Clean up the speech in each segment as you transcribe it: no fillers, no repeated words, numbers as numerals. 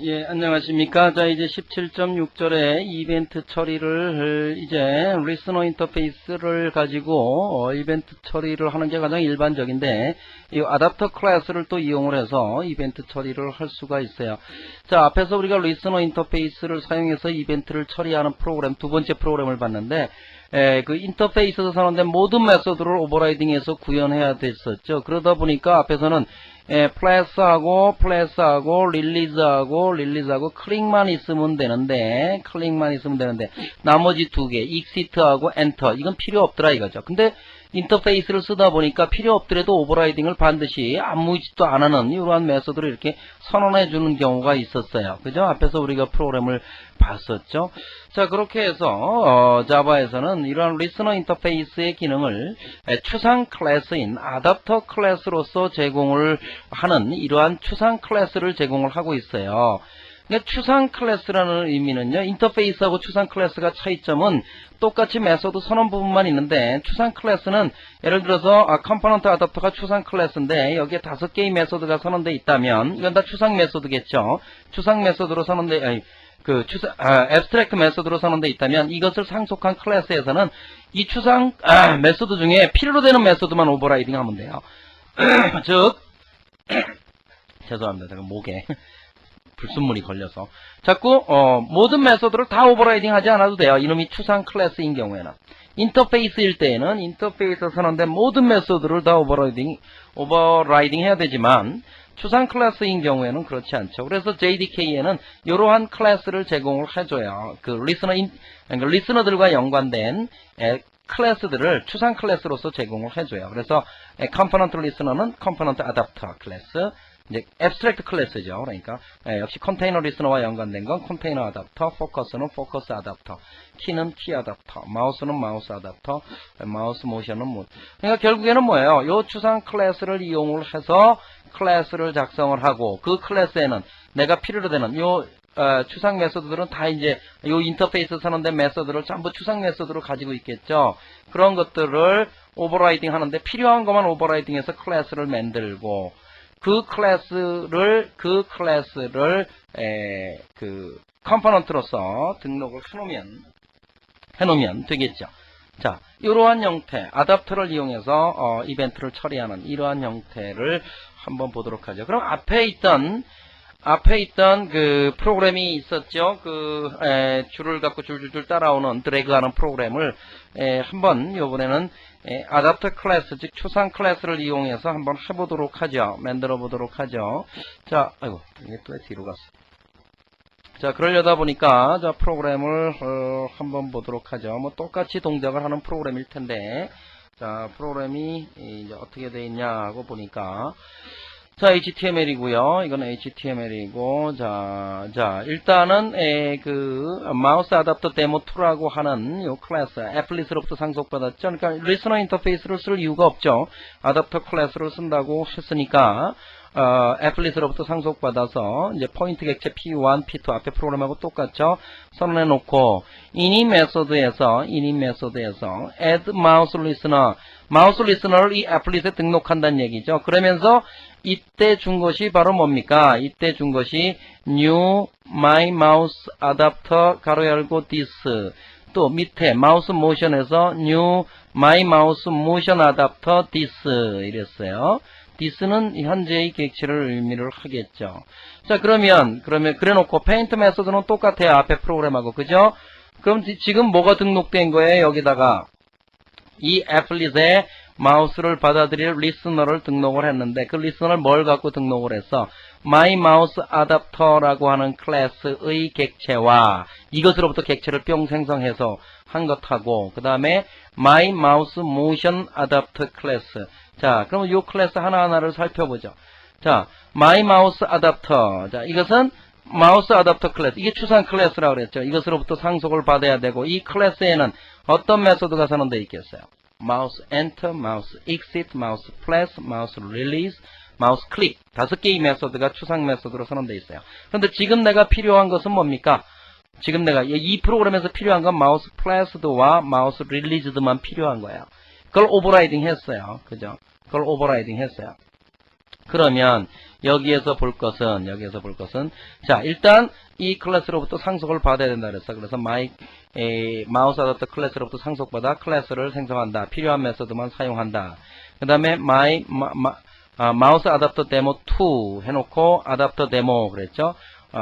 예, 안녕하십니까. 자, 이제 17.6절에 이벤트 처리를, 이제, 리스너 인터페이스를 가지고, 이벤트 처리를 하는 게 가장 일반적인데, 이 아답터 클래스를 또 이용을 해서 이벤트 처리를 할 수가 있어요. 자, 앞에서 우리가 리스너 인터페이스를 사용해서 이벤트를 처리하는 프로그램, 두 번째 프로그램을 봤는데, 그 인터페이스에서 사용된 모든 메소드를 오버라이딩해서 구현해야 됐었죠. 그러다 보니까 앞에서는 플래스하고 릴리즈하고 클릭만 있으면 되는데 나머지 두 개 exit하고 enter 이건 필요 없더라 이거죠. 근데 인터페이스를 쓰다 보니까 필요 없더라도 오버라이딩을 반드시 아무 짓도 안 하는 이러한 메소드를 이렇게 선언해 주는 경우가 있었어요. 그죠? 앞에서 우리가 프로그램을 봤었죠. 자, 그렇게 해서 자바에서는 이러한 리스너 인터페이스의 기능을 추상 클래스인 아답터 클래스로서 제공을 하는 이러한 추상 클래스를 제공을 하고 있어요. 그러니까 추상 클래스라는 의미는요, 인터페이스하고 추상 클래스가 차이점은 똑같이 메소드 선언 부분만 있는데, 추상 클래스는 예를 들어서 컴포넌트 아답터가 추상 클래스인데 여기에 5개의 메소드가 선언되어 있다면 이건 다 추상 메소드겠죠. 추상 메소드로 앱스트랙트 메소드로 선언되어 있다면 이것을 상속한 클래스에서는 이 추상 메소드 중에 필요로 되는 메소드만 오버라이딩 하면 돼요. 즉 죄송합니다. 제가 목에 불순물이 걸려서 자꾸 모든 메소드를 다 오버라이딩 하지 않아도 돼요. 이놈이 추상 클래스인 경우에는. 인터페이스일 때에는 인터페이스에서 선언된 모든 메소드를 다 오버라이딩 해야 되지만 추상 클래스인 경우에는 그렇지 않죠. 그래서 JDK에는 이러한 클래스를 제공을 해줘요. 리스너들과 연관된 클래스들을 추상 클래스로서 제공을 해줘요. 그래서 컴포넌트 리스너는 컴포넌트 아답터 클래스, 이제 앱스트랙트 클래스죠. 그러니까 역시 컨테이너 리스너와 연관된 건 컨테이너 아답터, 포커스는 포커스 아답터, 키는 키 아답터, 마우스는 마우스 아답터, 마우스 모션은 뭐. 그러니까 결국에는 뭐예요? 요 추상 클래스를 이용을 해서 클래스를 작성을 하고 그 클래스에는 내가 필요로 되는 요 추상 메소드들은 다 이제 요 인터페이스 선언된 메소드를 전부 추상 메소드로 가지고 있겠죠. 그런 것들을 오버라이딩 하는데 필요한 것만 오버라이딩해서 클래스를 만들고 그 클래스를 컴포넌트로서 등록을 해놓으면 되겠죠. 자, 이러한 형태, 아답터를 이용해서 이벤트를 처리하는 이러한 형태를 한번 보도록 하죠. 그럼 앞에 있던 그 프로그램이 있었죠. 줄을 갖고 줄줄줄 따라오는 드래그하는 프로그램을 한번 이번에는 아답터 클래스, 즉 추상 클래스를 이용해서 한번 해보도록 하죠. 만들어 보도록 하죠. 자, 아이고 이게 또 뒤로 갔어. 자, 그러려다 보니까 자 프로그램을 한번 보도록 하죠. 뭐 똑같이 동작을 하는 프로그램일 텐데, 자 프로그램이 이제 어떻게 되어 있냐고 보니까. 자, HTML이고요. 이건 HTML이고, 자, 일단은, 마우스 아답터 데모 2라고 하는 요 클래스, 애플릿으로부터 상속받았죠. 그러니까, 리스너 인터페이스를 쓸 이유가 없죠. 아답터 클래스를 쓴다고 했으니까, 애플릿으로부터 상속받아서, 이제 포인트 객체 P1, P2 앞에 프로그램하고 똑같죠. 선언해 놓고, init 메소드에서, add mouse listener를 이 애플릿에 등록한다는 얘기죠. 그러면서, 이때 준 것이 바로 뭡니까? 이때 준 것이 new my mouse adapter 가로 열고 this, 또 밑에 마우스 모션에서 new my mouse motion adapter this 이랬어요. this는 현재의 객체를 의미를 하겠죠. 자, 그러면 그래 놓고 페인트 메소드는 똑같아요. 앞에 프로그램하고. 그죠? 그럼 지금 뭐가 등록된 거예요? 여기다가 이 애플릿에 마우스를 받아들일 리스너를 등록을 했는데 그 리스너를 뭘 갖고 등록을 했어? My Mouse Adapter라고 하는 클래스의 객체와 이것으로부터 객체를 뿅 생성해서 한 것하고 그 다음에 My Mouse Motion Adapter 클래스. 자, 그럼 이 클래스 하나하나를 살펴보죠. 자, My Mouse Adapter. 자, 이것은 마우스 아답터 클래스. 이게 추상 클래스라고 그랬죠. 이것으로부터 상속을 받아야 되고 이 클래스에는 어떤 메소드가 선언되어 있겠어요? 마우스 엔터, 마우스 exit, 마우스 플래스, 마우스 릴리즈, 마우스 클릭 5개의 메소드가 추상 메소드로 선언되어 있어요. 그런데 지금 내가 필요한 것은 뭡니까? 지금 내가 이 프로그램에서 필요한 건 마우스 플래스드와 마우스 릴리즈드만 필요한 거예요. 그걸 오버라이딩 했어요. 그죠? 그걸 오버라이딩 했어요. 그러면 여기에서 볼 것은 자, 일단 이 클래스로부터 상속을 받아야 된다 그랬어. 그래서 마우스 어댑터 클래스로부터 상속받아 클래스를 생성한다. 필요한 메서드만 사용한다. 그 다음에 마우스 어댑터 데모 2 해놓고 어댑터 데모 그랬죠.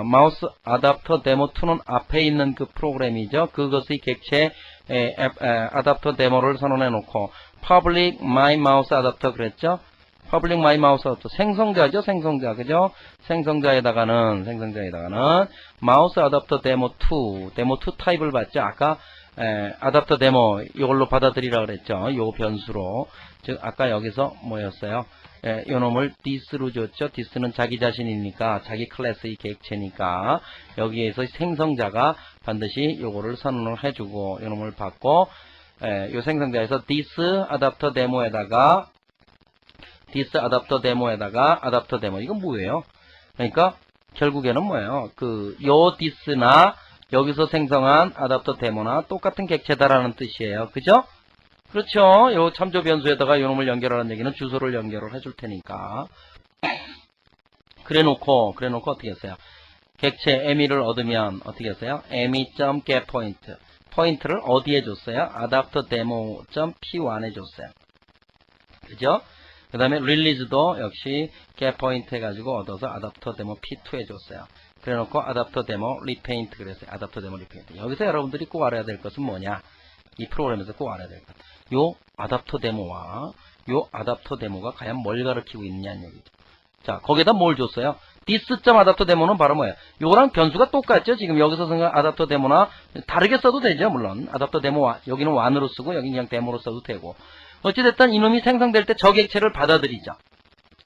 마우스 어댑터 데모 2는 앞에 있는 그 프로그램이죠. 그것의 객체 어댑터 데모를 선언해 놓고 public my mouse adapter 그랬죠. public my mouse adapter 생성자죠. 생성자 그죠. 생성자에다가는 마우스 어댑터 데모 2 타입을 받죠. 아까 어댑터 데모 이걸로 받아들이라 그랬죠. 요 변수로. 즉 아까 여기서 뭐였어요? 요놈을 this로 줬죠. this는 자기 자신이니까 자기 클래스의 객체니까 여기에서 생성자가 반드시 요거를 선언을 해주고 요놈을 받고 요 생성자에서 this adapter demo에다가 adapter demo 이건 뭐예요? 그러니까 결국에는 뭐예요? 요 this나 여기서 생성한 adapter demo나 똑같은 객체다라는 뜻이에요. 그죠? 그렇죠. 요 참조 변수에다가 요놈을 연결하는 얘기는 주소를 연결을 해줄 테니까. 그래 놓고 어떻게 했어요? 객체 ME를 얻으면 어떻게 했어요? me.getPoint. 포인트를 어디에 줬어요? adapterdemo.p1에 줬어요. 그죠? 그 다음에 release도 역시 getPoint 해가지고 얻어서 adapterdemo p2에 줬어요. 그래 놓고 adapterdemo repaint 그랬어요. adapterdemo repaint. 여기서 여러분들이 꼭 알아야 될 것은 뭐냐? 이 프로그램에서 꼭 알아야 될 것. 요 아답터 데모와 요 아답터 데모가 과연 뭘 가르치고 있느냐는 얘기죠. 자, 거기에다 뭘 줬어요? this.adapter 데모는 바로 뭐예요? 요거랑 변수가 똑같죠? 지금 여기서 생각한 아답터 데모나 다르게 써도 되죠, 물론. 아답터 데모, 여기는 1으로 쓰고, 여기는 그냥 데모로 써도 되고. 어찌됐든 이놈이 생성될 때 저 객체를 받아들이죠.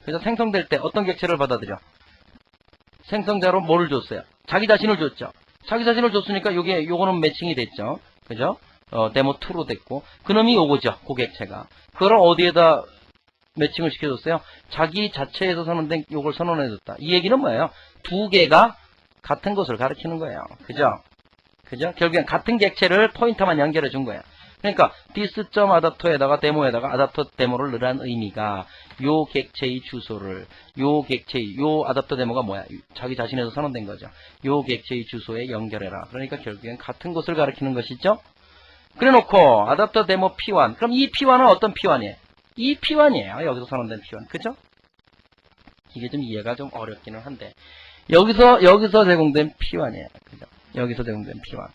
그래서 생성될 때 어떤 객체를 받아들여? 생성자로 뭐를 줬어요? 자기 자신을 줬죠. 자기 자신을 줬으니까 요거는 매칭이 됐죠. 그죠? 데모 2로 됐고, 그놈이 요거죠, 고객체가. 그걸 어디에다 매칭을 시켜줬어요? 자기 자체에서 선언된 요걸 선언해줬다. 이 얘기는 뭐예요? 두 개가 같은 것을 가리키는 거예요. 그죠? 결국엔 같은 객체를 포인터만 연결해 준 거예요. 그러니까, this.adapter에다가 데모에다가 adapter 데모를 넣으란 의미가, 요 객체의 주소를, 요 adapter 데모가 뭐야? 자기 자신에서 선언된 거죠. 요 객체의 주소에 연결해라. 그러니까 결국엔 같은 것을 가리키는 것이죠? 그래 놓고 adapter demo P1. 그럼 이 P1은 어떤 P1이에요? 이 P1이에요. 여기서 선언된 P1. 그죠? 이게 좀 이해가 좀 어렵기는 한데. 여기서 제공된 P1이에요. 그죠? 여기서 제공된 P1.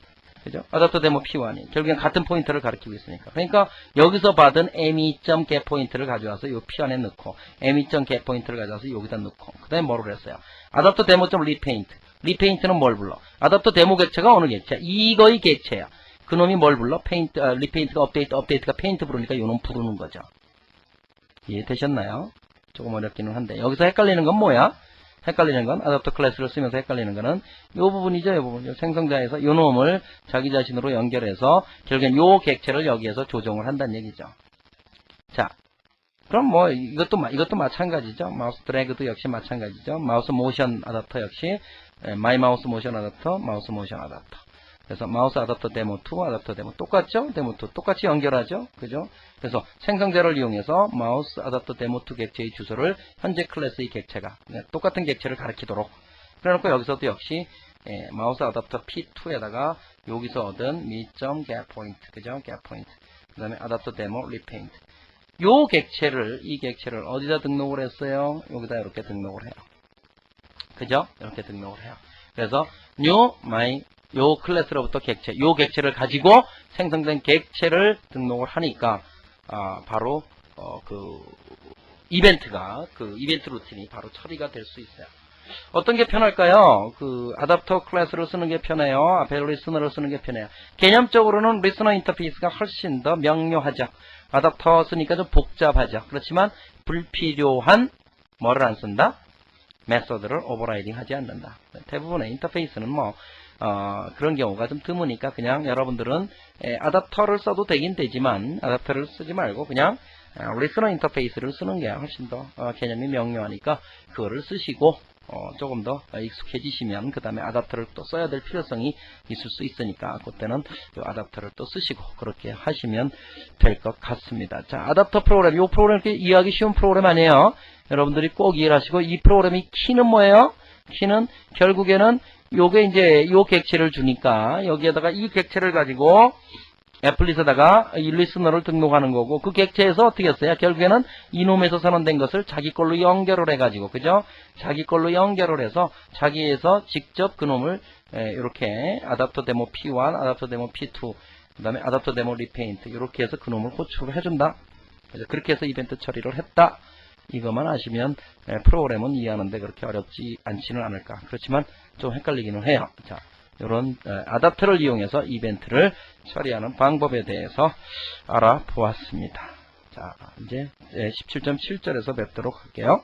그죠? adapter demo P1이. 결국엔 같은 포인터를 가리키고 있으니까. 그러니까 여기서 받은 me.get 포인트를 가져와서 요 P1에 넣고 me.get 포인트를 가져와서 여기다 넣고 그 다음에 뭐를 했어요? adapter demo.repaint. repaint는 뭘 불러? adapter demo 객체가 어느 객체야? 이거의 객체야. 그놈이 뭘 불러? 리페인트가 업데이트가 페인트 부르니까 요놈 부르는 거죠. 이해되셨나요? 조금 어렵기는 한데. 여기서 헷갈리는 건 뭐야? 헷갈리는 건, 아답터 클래스를 쓰면서 헷갈리는 거는 요 부분이죠, 요 부분. 생성자에서 요 놈을 자기 자신으로 연결해서 결국엔 요 객체를 여기에서 조정을 한다는 얘기죠. 자. 그럼 뭐, 이것도 마찬가지죠. 마우스 드래그도 역시 마찬가지죠. 마우스 모션 아답터 역시, 마이 마우스 모션 아답터, 마우스 모션 아답터. 그래서 마우스 아답터 데모 2, 아답터 데모 똑같죠? 데모 2 똑같이 연결하죠? 그죠? 그래서 생성자를 이용해서 마우스 아답터 데모 2 객체의 주소를 현재 클래스의 객체가 똑같은 객체를 가리키도록 그래놓고 여기서도 역시 마우스 아답터 P2에다가 여기서 얻은 me.getPoint 그죠? getPoint 그 다음에 아답터 데모 repaint 이 객체를 어디다 등록을 했어요? 여기다 이렇게 등록을 해요. 그죠? 이렇게 등록을 해요. 그래서 new my 요 클래스로부터 객체, 요 객체를 가지고 생성된 객체를 등록을 하니까 바로 이벤트 루틴이 바로 처리가 될 수 있어요. 어떤 게 편할까요? 아답터 클래스를 쓰는 게 편해요. 앞에 리스너를 쓰는 게 편해요. 개념적으로는 리스너 인터페이스가 훨씬 더 명료하죠. 아답터 쓰니까 좀 복잡하죠. 그렇지만 불필요한 뭐를 안 쓴다? 메서드를 오버라이딩 하지 않는다. 대부분의 인터페이스는 그런 경우가 좀 드무니까 그냥 여러분들은 아답터를 써도 되긴 되지만 아답터를 쓰지 말고 그냥 리스너 인터페이스를 쓰는 게 훨씬 더 개념이 명료하니까 그거를 쓰시고 조금 더 익숙해지시면 그 다음에 아답터를 또 써야 될 필요성이 있을 수 있으니까 그때는 이 아답터를 또 쓰시고 그렇게 하시면 될 것 같습니다. 자, 아답터 프로그램, 이 프로그램 이렇게 이해하기 쉬운 프로그램 아니에요. 여러분들이 꼭 이해를 하시고, 이 프로그램의 키는 뭐예요? 키는 결국에는 요게 이제 요 객체를 주니까 여기에다가 이 객체를 가지고 애플릿에다가 이 리스너를 등록하는 거고, 그 객체에서 어떻게 했어요? 결국에는 이놈에서 선언된 것을 자기 걸로 연결을 해가지고, 그죠? 자기 걸로 연결을 해서 자기에서 직접 그놈을 이렇게 아답터 데모 P1, 아답터 데모 P2, 그 다음에 아답터 데모 리페인트 이렇게 해서 그놈을 호출을 해준다. 그래서 그렇게 해서 이벤트 처리를 했다. 이것만 아시면 프로그램은 이해하는데 그렇게 어렵지 않지는 않을까. 그렇지만 좀 헷갈리기는 해요. 자, 이런 아답터를 이용해서 이벤트를 처리하는 방법에 대해서 알아보았습니다. 자, 이제 17.7절에서 뵙도록 할게요.